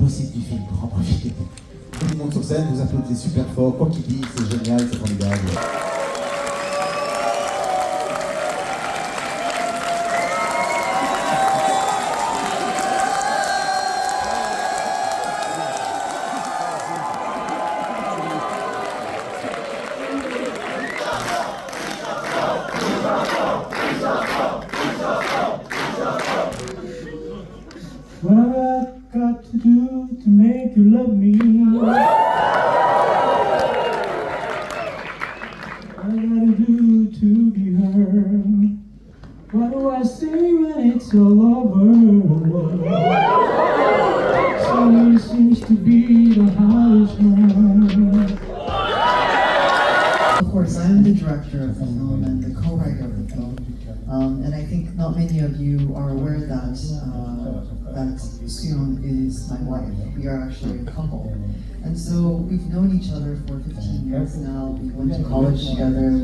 possible du film, pour en profiter. Tout le monde sur scène, vous applaudissez super fort, quoi qu'il dise, c'est génial, c'est formidable. What have I got to do to make you love me? What I gotta do to be heard? What do I say when it's all over? Someone seems to be the hottest one. Of course, I'm the director of the film and the co-writer of the film. And I think not many of you are aware that Seon is my wife. We are actually a couple. And so we've known each other for 15 years now. We went to college together,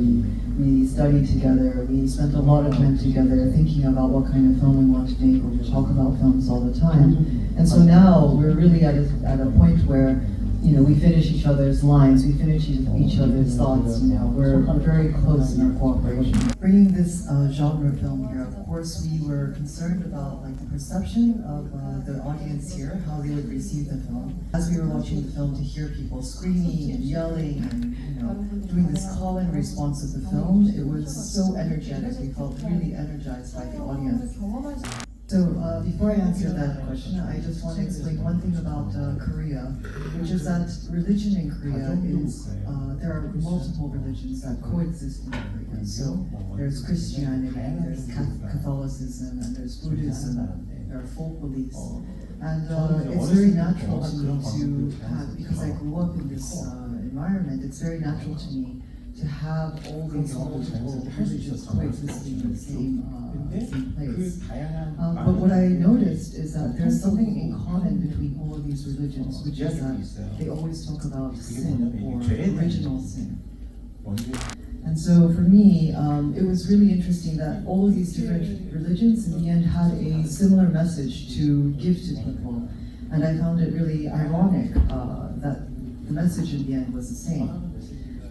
we studied together, we spent a lot of time together thinking about what kind of film we want to make, or we talk about films all the time. And so now we're really at a point where, you know, we finish each other's lines, we finish each other's thoughts, you know, we're very close in our cooperation. Bringing this genre film here, of course, we were concerned about like the perception of the audience here, how they would receive the film. As we were watching the film, to hear people screaming and yelling and, you know, doing this call and response of the film, it was so energetic. We felt really energized by the audience. So before I answer that question, I just want to explain one thing about Korea, which is that religion in Korea is, there are multiple religions that coexist in Korea. So there's Christianity, there's Catholicism, and there's Buddhism, there are folk beliefs. And it's very natural to me to have, because I grew up in this environment, it's very natural to me to have all these multiple religions coexisting in the same place. But what I noticed is that there's something in common between all of these religions, which is that they always talk about sin or original sin. And so for me, it was really interesting that all of these different religions in the end had a similar message to give to people. And I found it really ironic that the message in the end was the same.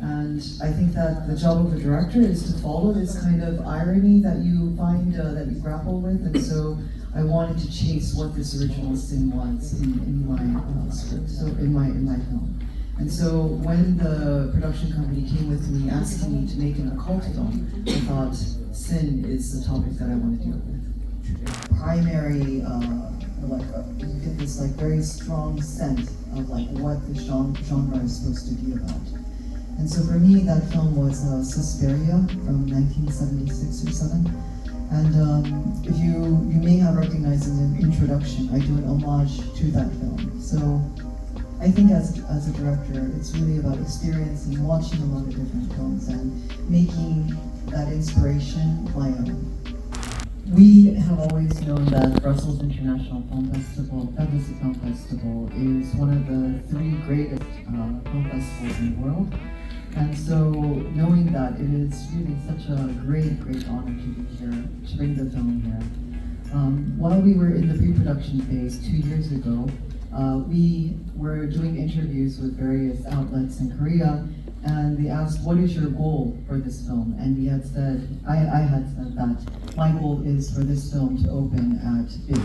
And I think that the job of a director is to follow this kind of irony that you find, that you grapple with. And so I wanted to chase what this original sin was in my script, so in my film. And so when the production company came with me asking me to make an occult film, I thought sin is the topic that I want to deal with. Primary, you get this like very strong sense of like what the genre is supposed to be about. And so for me, that film was Suspiria from 1976 or 7. And if you may have recognized in the introduction, I do an homage to that film. So I think as a director, it's really about experiencing, watching a lot of different films and making that inspiration my own. We have always known that Brussels International Film Festival, Fantasy Film Festival, is one of the 3 greatest film festivals in the world. And so knowing that, it is really such a great honor to be here, to bring the film here. While we were in the pre-production phase 2 years ago, we were doing interviews with various outlets in Korea, and they asked, what is your goal for this film? And we had said, I had said that my goal is for this film to open at big.